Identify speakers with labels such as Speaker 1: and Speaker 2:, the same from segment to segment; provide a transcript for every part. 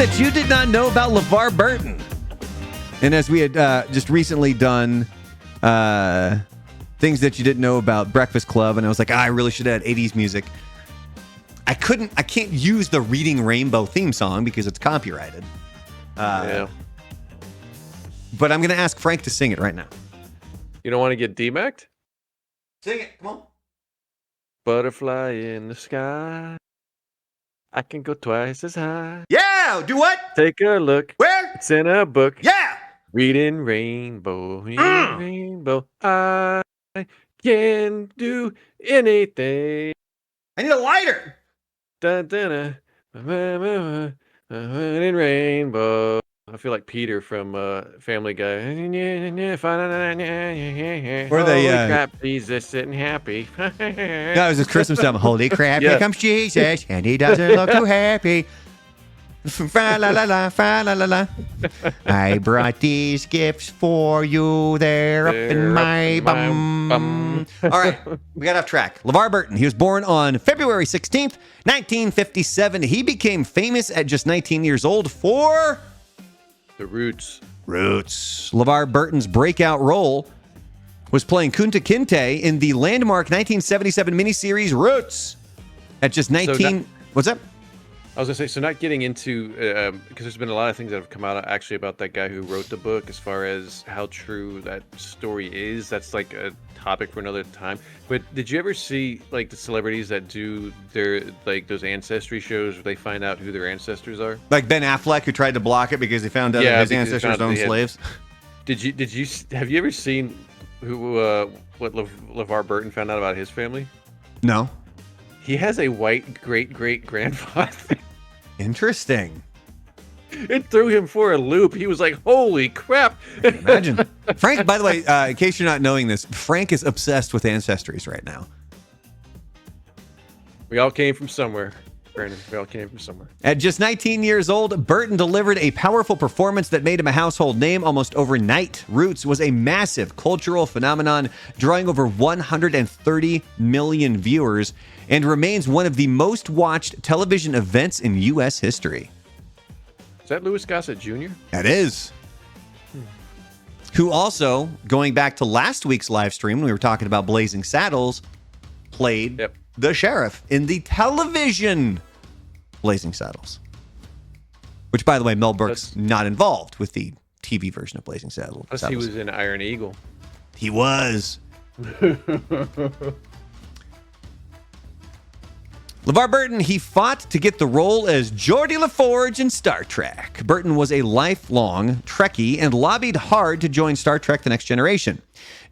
Speaker 1: that you did not know about LeVar Burton. And as we had just recently done things that you didn't know about Breakfast Club, and I was like, I really should have had 80s music. I can't use the Reading Rainbow theme song because it's copyrighted.
Speaker 2: Yeah.
Speaker 1: But I'm going to ask Frank to sing it right now.
Speaker 2: You don't want to get DMAC'd?
Speaker 1: Sing it. Come on.
Speaker 2: Butterfly in the sky. I can go twice as high.
Speaker 1: Yeah. Do what?
Speaker 2: Take a look.
Speaker 1: Where?
Speaker 2: It's in a book.
Speaker 1: Yeah.
Speaker 2: Reading rainbow. Reading rainbow. I can do anything.
Speaker 1: I need a lighter.
Speaker 2: Reading rainbow. I feel like Peter from Family Guy.
Speaker 1: Or
Speaker 2: Holy crap, Jesus sitting happy.
Speaker 1: No, it was a Christmas time. Holy crap,
Speaker 2: Yeah.
Speaker 1: here comes Jesus, and he doesn't look too happy. Fa la la la, fa la la la. I brought these gifts for you. They're up in my bum. All right, we got off track. LeVar Burton, he was born on February 16th, 1957. He became famous at just 19 years old for...
Speaker 2: The Roots.
Speaker 1: LeVar Burton's breakout role was playing Kunta Kinte in the landmark 1977 miniseries Roots. At just 19... What's up?
Speaker 2: I was going to say, so not getting into, because there's been a lot of things that have come out actually about that guy who wrote the book as far as how true that story is. That's like a topic for another time. But did you ever see like the celebrities that do their, like those ancestry shows where they find out who their ancestors are?
Speaker 1: Like Ben Affleck, who tried to block it because he found out that his ancestors owned slaves.
Speaker 2: Have you ever seen what LeVar Burton found out about his family?
Speaker 1: No.
Speaker 2: He has a white great-great-grandfather.
Speaker 1: Interesting.
Speaker 2: It threw him for a loop. He was like, holy crap.
Speaker 1: Imagine. Frank, by the way, in case you're not knowing this, Frank is obsessed with ancestries right now.
Speaker 2: We all came from somewhere, Brandon. We all came from somewhere.
Speaker 1: At just 19 years old, Burton delivered a powerful performance that made him a household name almost overnight. Roots was a massive cultural phenomenon, drawing over 130 million viewers, and remains one of the most watched television events in U.S. history.
Speaker 2: Is that Louis Gossett Jr.?
Speaker 1: That is. Who also, going back to last week's live stream when we were talking about Blazing Saddles, played the sheriff in the television Blazing Saddles. Which, by the way, Mel Brooks not involved with the TV version of Blazing Saddles.
Speaker 2: Plus he was in Iron Eagle.
Speaker 1: He was. LeVar Burton, he fought to get the role as Geordi La Forge in Star Trek. Burton was a lifelong Trekkie and lobbied hard to join Star Trek The Next Generation.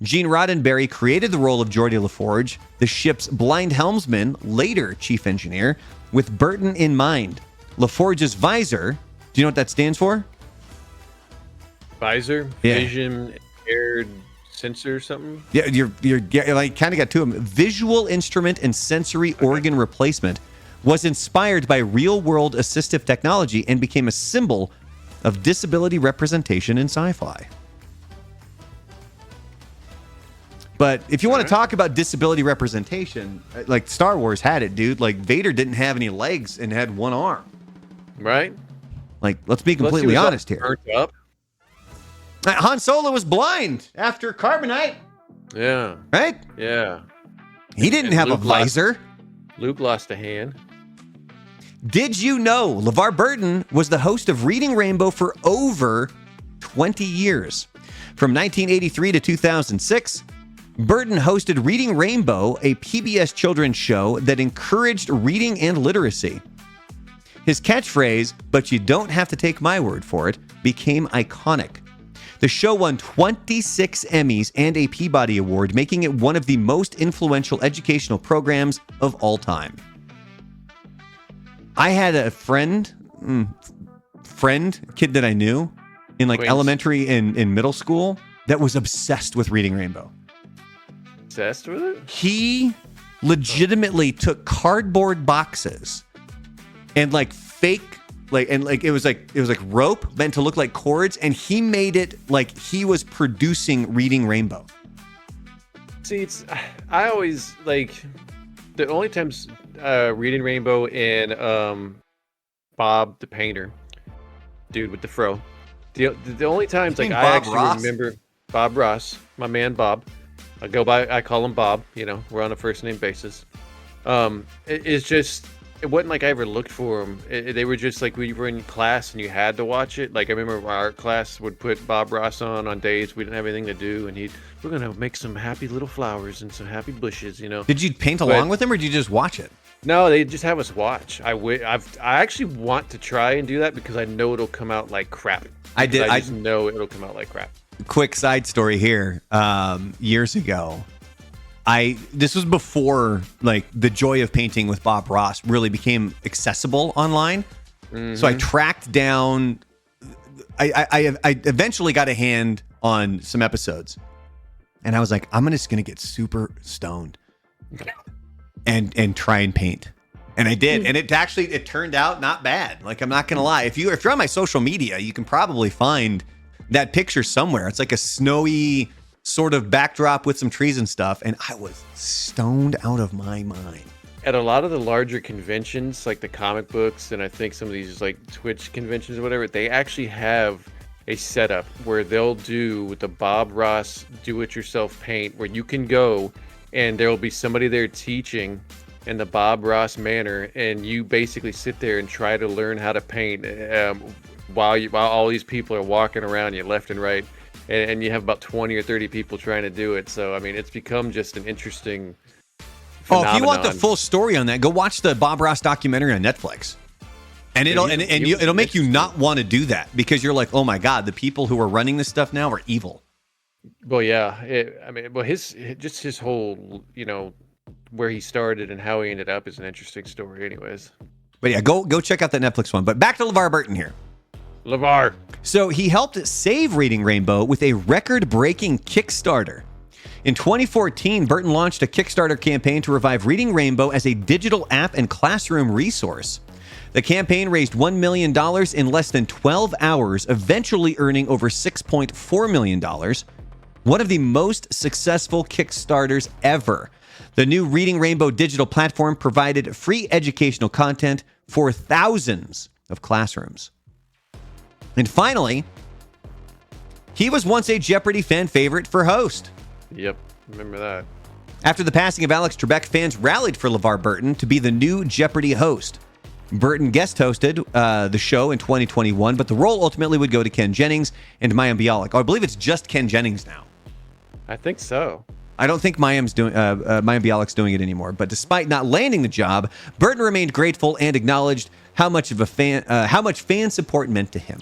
Speaker 1: Gene Roddenberry created the role of Geordi La Forge, the ship's blind helmsman, later chief engineer, with Burton in mind. La Forge's visor, do you know what that stands for?
Speaker 2: Visor?
Speaker 1: Yeah.
Speaker 2: Vision, air, sensor, something?
Speaker 1: Yeah, you're like kind of got two of them. Visual instrument and sensory organ replacement was inspired by real-world assistive technology and became a symbol of disability representation in sci-fi. But if you want to talk about disability representation, like Star Wars had it, dude. Like Vader didn't have any legs and had one arm.
Speaker 2: Right?
Speaker 1: Like, let's be completely honest here.
Speaker 2: Burnt up.
Speaker 1: Han Solo was blind after carbonite.
Speaker 2: Yeah.
Speaker 1: Right?
Speaker 2: Yeah.
Speaker 1: He didn't have a visor.
Speaker 2: Luke lost a hand.
Speaker 1: Did you know LeVar Burton was the host of Reading Rainbow for over 20 years? From 1983 to 2006, Burton hosted Reading Rainbow, a PBS children's show that encouraged reading and literacy. His catchphrase, "But you don't have to take my word for it," became iconic. The show won 26 Emmys and a Peabody Award, making it one of the most influential educational programs of all time. I had a kid that I knew in like elementary and in middle school that was obsessed with Reading Rainbow.
Speaker 2: Obsessed with it?
Speaker 1: He legitimately took cardboard boxes and like fake it was like rope meant to look like cords, and he made it like he was producing Reading Rainbow.
Speaker 2: See, I always like the only times Reading Rainbow and Bob the Painter dude with the fro. The only times like
Speaker 1: mean
Speaker 2: I
Speaker 1: Bob
Speaker 2: actually
Speaker 1: Ross?
Speaker 2: remember Bob Ross, my man Bob. I call him Bob. You know, we're on a first name basis. It's just it wasn't like I ever looked for them. They were just like we were in class and you had to watch it. Like I remember our art class would put Bob Ross on days we didn't have anything to do, and we're gonna make some happy little flowers and some happy bushes, you know.
Speaker 1: Did you paint along with him, or did you just watch it?
Speaker 2: No, they just have us watch. I actually want to try and do that because I know it'll come out like crap.
Speaker 1: I did.
Speaker 2: I just know it'll come out like crap.
Speaker 1: Quick side story here. Years ago, this was before like the joy of painting with Bob Ross really became accessible online. Mm-hmm. So I tracked down. I eventually got a hand on some episodes, and I was like, I'm just gonna get super stoned and try and paint. And I did, and it turned out not bad. Like I'm not gonna lie, if you're on my social media, you can probably find that picture somewhere. It's like a snowy sort of backdrop with some trees and stuff, and I was stoned out of my mind.
Speaker 2: At a lot of the larger conventions, like the comic books, and I think some of these like Twitch conventions or whatever, they actually have a setup where they'll do with the Bob Ross do-it-yourself paint, where you can go and there will be somebody there teaching in the Bob Ross manner, and you basically sit there and try to learn how to paint while all these people are walking around you left and right, and you have about 20 or 30 people trying to do it. So I mean, it's become just an interesting phenomenon.
Speaker 1: Oh, if you want the full story on that, go watch the Bob Ross documentary on Netflix. And it'll make you not want to do that, because you're like, oh my God, the people who are running this stuff now are evil.
Speaker 2: Well, yeah. His whole, you know, where he started and how he ended up is an interesting story anyways.
Speaker 1: But yeah, go check out that Netflix one. But back to LeVar Burton here.
Speaker 2: LeVar.
Speaker 1: So he helped save Reading Rainbow with a record-breaking Kickstarter. In 2014, Burton launched a Kickstarter campaign to revive Reading Rainbow as a digital app and classroom resource. The campaign raised $1 million in less than 12 hours, eventually earning over $6.4 million. One of the most successful Kickstarters ever. The new Reading Rainbow digital platform provided free educational content for thousands of classrooms. And finally, he was once a Jeopardy fan favorite for host.
Speaker 2: Yep, remember that.
Speaker 1: After the passing of Alex Trebek, fans rallied for LeVar Burton to be the new Jeopardy host. Burton guest hosted the show in 2021, but the role ultimately would go to Ken Jennings and Mayim Bialik. Oh, I believe it's just Ken Jennings now.
Speaker 2: I think so.
Speaker 1: I don't think Mayim Bialik's doing it anymore. But despite not landing the job, Burton remained grateful and acknowledged how much fan support meant to him.